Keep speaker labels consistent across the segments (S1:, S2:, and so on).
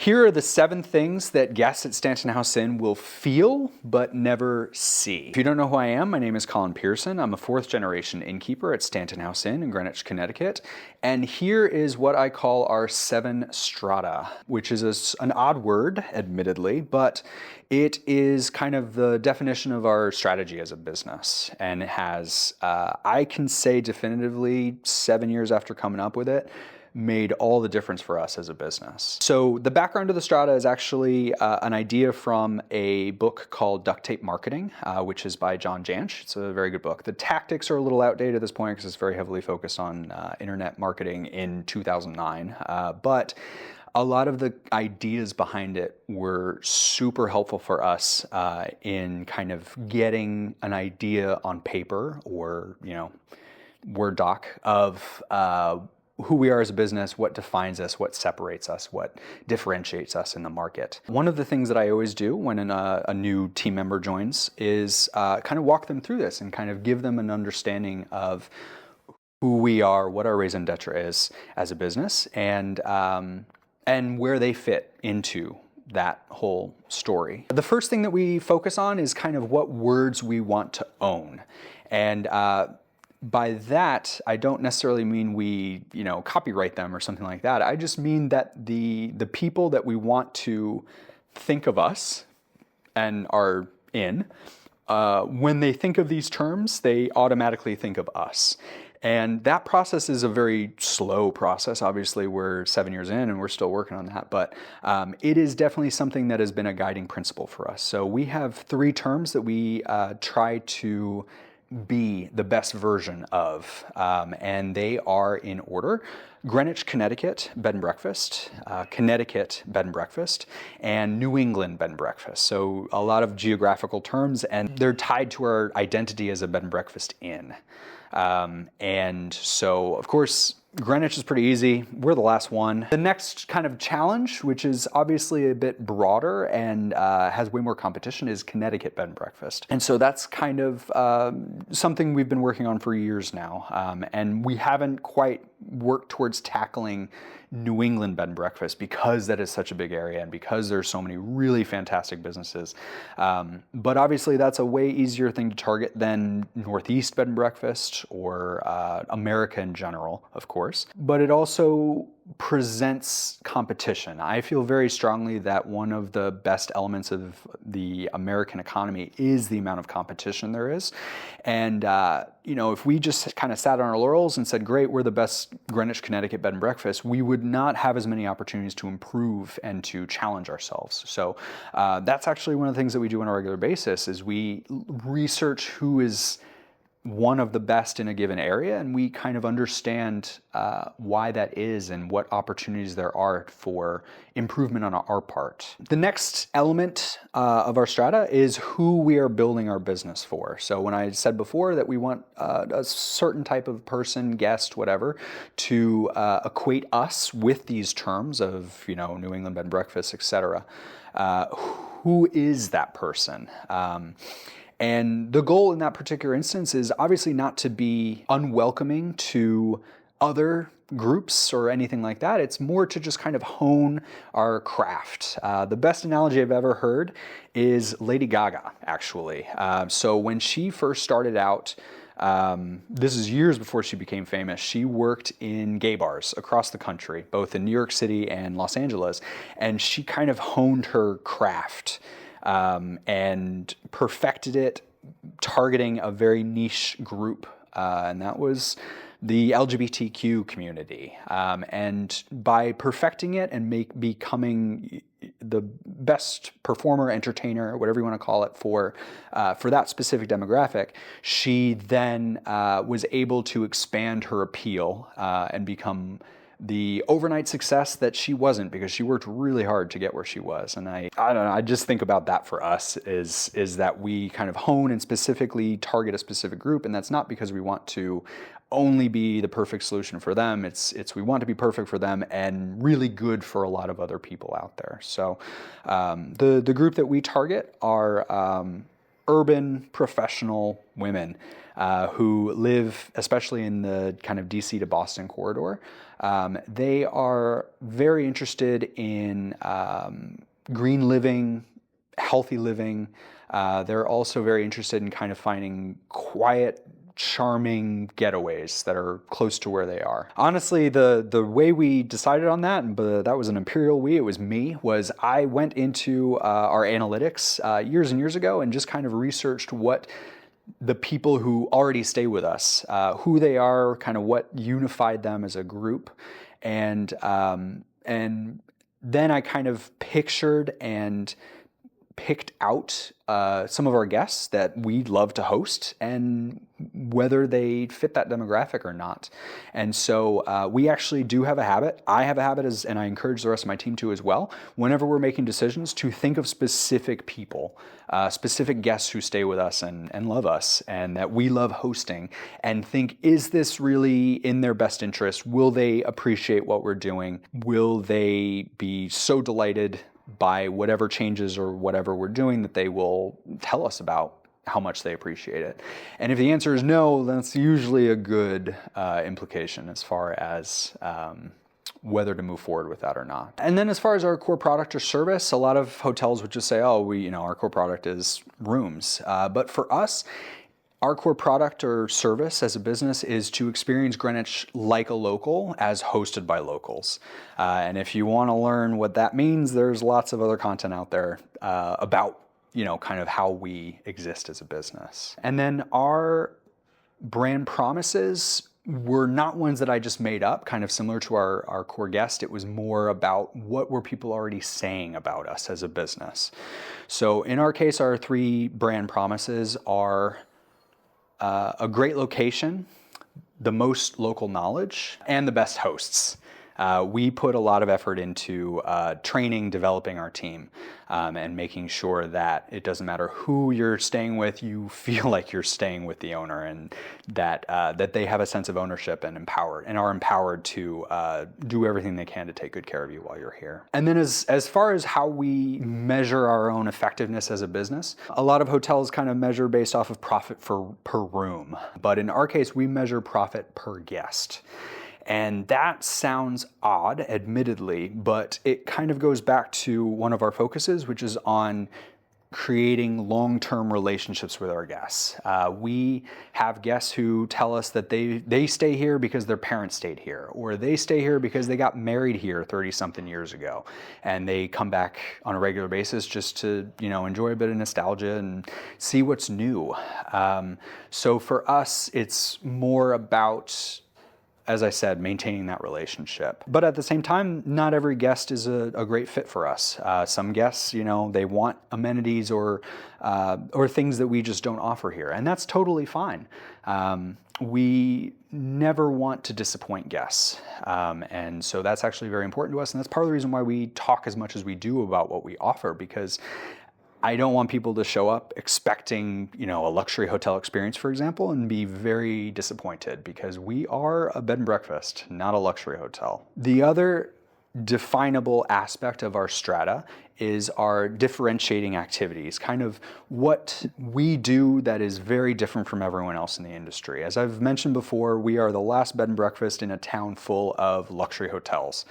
S1: Here are the 7 things that guests at Stanton House Inn will feel but never see. If you don't know who I am, my name is Colin Pearson. I'm a 4th generation innkeeper at Stanton House Inn in Greenwich, Connecticut. And here is what I call our 7 Strata, which is an odd word, admittedly, but it is kind of the definition of our strategy as a business. And it has, I can say definitively, 7 years after coming up with it, made all the difference for us as a business. So the background of the Strata is actually an idea from a book called Duct Tape Marketing, which is by John Jansch. It's a very good book. The tactics are a little outdated at this point because it's very heavily focused on internet marketing in 2009, but a lot of the ideas behind it were super helpful for us in kind of getting an idea on paper or, Word doc of who we are as a business, what defines us, what separates us, what differentiates us in the market. One of the things that I always do when a new team member joins is kind of walk them through this and kind of give them an understanding of who we are, what our raison d'etre is as a business, and where they fit into that whole story. The first thing that we focus on is kind of what words we want to own. And by that, I don't necessarily mean we, copyright them or something like that. I just mean that the people that we want to think of us and are in, when they think of these terms, they automatically think of us. And that process is a very slow process. Obviously, we're 7 years in and we're still working on that, but it is definitely something that has been a guiding principle for us. So we have 3 terms that we try to be the best version of, and they are in order: Greenwich, Connecticut bed and breakfast, Connecticut bed and breakfast, and New England bed and breakfast. So a lot of geographical terms, and they're tied to our identity as a bed and breakfast inn. And so, of course, Greenwich is pretty easy. We're the last one. The next kind of challenge, which is obviously a bit broader and has way more competition, is Connecticut bed and breakfast. And so that's kind of something we've been working on for years now. And we haven't quite worked towards tackling New England bed and breakfast because that is such a big area and because there's so many really fantastic businesses. But obviously that's a way easier thing to target than Northeast bed and breakfast or America in general, of course. But it also presents competition. I feel very strongly that one of the best elements of the American economy is the amount of competition there is. And, if we just kind of sat on our laurels and said, great, we're the best Greenwich, Connecticut bed and breakfast, we would not have as many opportunities to improve and to challenge ourselves. So that's actually one of the things that we do on a regular basis is we research who is one of the best in a given area, and we kind of understand why that is and what opportunities there are for improvement on our part. The next element of our strata is who we are building our business for. So when I said before that we want a certain type of person, guest, whatever, to equate us with these terms of, New England bed and breakfast, etc., who is that person? And the goal in that particular instance is obviously not to be unwelcoming to other groups or anything like that. It's more to just kind of hone our craft. The best analogy I've ever heard is Lady Gaga, actually. So when she first started out, this is years before she became famous, she worked in gay bars across the country, both in New York City and Los Angeles, and she kind of honed her craft. And perfected it, targeting a very niche group, and that was the LGBTQ community. And by perfecting it and becoming the best performer, entertainer, whatever you want to call it, for that specific demographic, she then was able to expand her appeal and become the overnight success that she wasn't, because she worked really hard to get where she was. And I don't know, I just think about that for us is that we kind of hone and specifically target a specific group, and that's not because we want to only be the perfect solution for them. It's we want to be perfect for them and really good for a lot of other people out there. So the group that we target are urban professional women who live, especially in the kind of DC to Boston corridor, They are very interested in green living, healthy living. They're also very interested in kind of finding quiet, charming getaways that are close to where they are. Honestly, the way we decided on that, but that was an imperial we, it was me, was I went into our analytics years and years ago and just kind of researched what the people who already stay with us, who they are, kind of what unified them as a group, and then I kind of pictured and picked out some of our guests that we'd love to host and whether they fit that demographic or not. And so we actually do have a habit. I have a habit, and I encourage the rest of my team to as well, whenever we're making decisions, to think of specific people, specific guests who stay with us and love us and that we love hosting, and think, is this really in their best interest? Will they appreciate what we're doing? Will they be so delighted by whatever changes or whatever we're doing that they will tell us about how much they appreciate it? And if the answer is no, then that's usually a good implication as far as whether to move forward with that or not. And then as far as our core product or service, a lot of hotels would just say, oh, our core product is rooms. But for us, our core product or service as a business is to experience Greenwich like a local, as hosted by locals. And if you want to learn what that means, there's lots of other content out there about, kind of how we exist as a business. And then our brand promises were not ones that I just made up, kind of similar to our core guest. It was more about what were people already saying about us as a business. So in our case, our 3 brand promises are a great location, the most local knowledge, and the best hosts. We put a lot of effort into training, developing our team, and making sure that it doesn't matter who you're staying with, you feel like you're staying with the owner, and that they have a sense of ownership and are empowered to do everything they can to take good care of you while you're here. And then as far as how we measure our own effectiveness as a business, a lot of hotels kind of measure based off of profit per room, but in our case, we measure profit per guest. And that sounds odd, admittedly, but it kind of goes back to one of our focuses, which is on creating long-term relationships with our guests. We have guests who tell us that they stay here because their parents stayed here, or they stay here because they got married here 30-something years ago, and they come back on a regular basis just to enjoy a bit of nostalgia and see what's new. So for us, it's more about, as I said, maintaining that relationship. But at the same time, not every guest is a great fit for us. Some guests, they want amenities or things that we just don't offer here, and that's totally fine. We never want to disappoint guests, and so that's actually very important to us, and that's part of the reason why we talk as much as we do about what we offer, because I don't want people to show up expecting, a luxury hotel experience, for example, and be very disappointed, because we are a bed and breakfast, not a luxury hotel. The other definable aspect of our strata is our differentiating activities, kind of what we do that is very different from everyone else in the industry. As I've mentioned before, we are the last bed and breakfast in a town full of luxury hotels.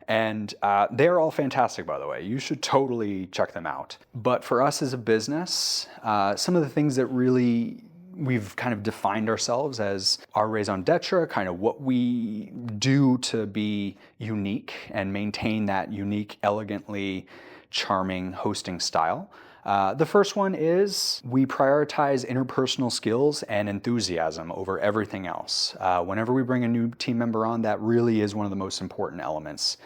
S1: And they're all fantastic, by the way. You should totally check them out. But for us as a business, some of the things that really we've kind of defined ourselves as our raison d'etre, kind of what we do to be unique and maintain that unique, elegantly charming hosting style. The first one is we prioritize interpersonal skills and enthusiasm over everything else. Whenever we bring a new team member on, that really is one of the most important elements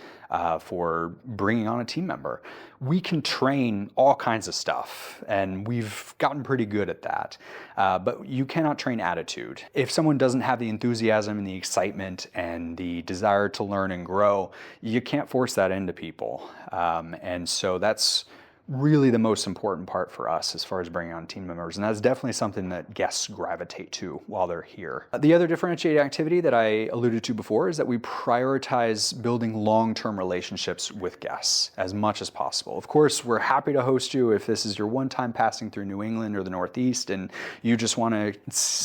S1: for bringing on a team member. We can train all kinds of stuff, and we've gotten pretty good at that, but you cannot train attitude. If someone doesn't have the enthusiasm and the excitement and the desire to learn and grow, you can't force that into people. And so that's really the most important part for us as far as bringing on team members, and that's definitely something that guests gravitate to while they're here. The other differentiating activity that I alluded to before is that we prioritize building long-term relationships with guests as much as possible. Of course, we're happy to host you if this is your one time passing through New England or the Northeast and you just want to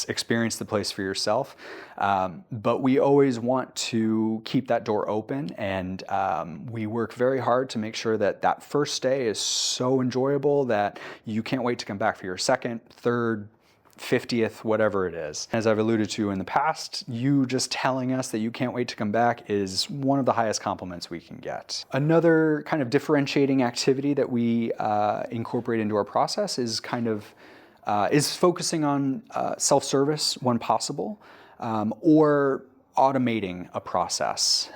S1: experience the place for yourself. But we always want to keep that door open, and we work very hard to make sure that that first stay is so enjoyable that you can't wait to come back for your second, third, 50th, whatever it is. As I've alluded to in the past, you just telling us that you can't wait to come back is one of the highest compliments we can get. Another kind of differentiating activity that we incorporate into our process is is focusing on self-service when possible, or automating a process.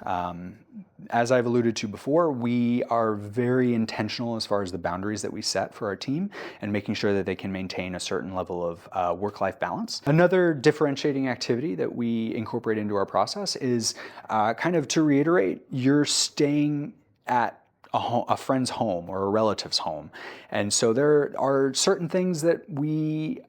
S1: As I've alluded to before, we are very intentional as far as the boundaries that we set for our team and making sure that they can maintain a certain level of work-life balance. Another differentiating activity that we incorporate into our process is kind of to reiterate, you're staying at a friend's home or a relative's home. And so there are certain things that we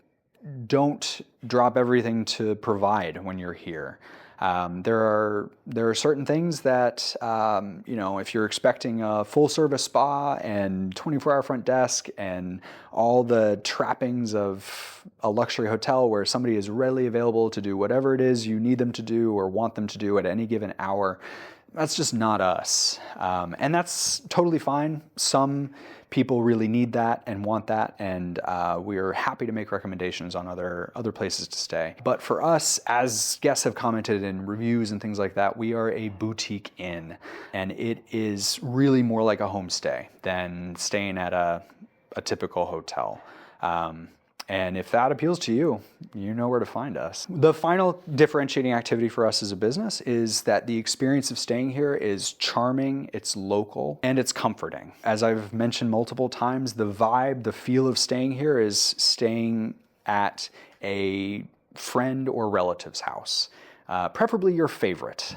S1: don't drop everything to provide when you're here. There are certain things that, if you're expecting a full service spa and 24-hour front desk and all the trappings of a luxury hotel where somebody is readily available to do whatever it is you need them to do or want them to do at any given hour, that's just not us. And that's totally fine. Some people really need that and want that, and we are happy to make recommendations on other places to stay. But for us, as guests have commented in reviews and things like that, we are a boutique inn, and it is really more like a homestay than staying at a typical hotel. And if that appeals to you, you know where to find us. The final differentiating activity for us as a business is that the experience of staying here is charming, it's local, and it's comforting. As I've mentioned multiple times, the vibe, the feel of staying here is staying at a friend or relative's house. Preferably your favorite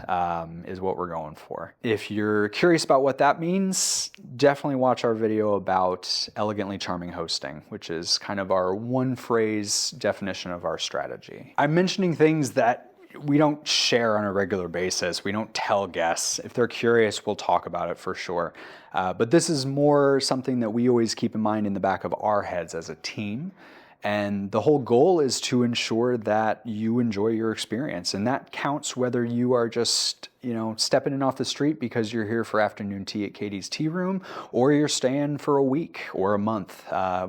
S1: is what we're going for. If you're curious about what that means, definitely watch our video about elegantly charming hosting, which is kind of our one phrase definition of our strategy. I'm mentioning things that we don't share on a regular basis. We don't tell guests. If they're curious, we'll talk about it for sure. But this is more something that we always keep in mind in the back of our heads as a team. And the whole goal is to ensure that you enjoy your experience. And that counts whether you are just, stepping in off the street because you're here for afternoon tea at Katie's Tea Room, or you're staying for a week or a month,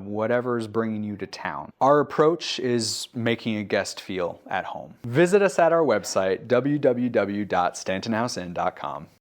S1: whatever's bringing you to town. Our approach is making a guest feel at home. Visit us at our website, www.stantonhouseinn.com.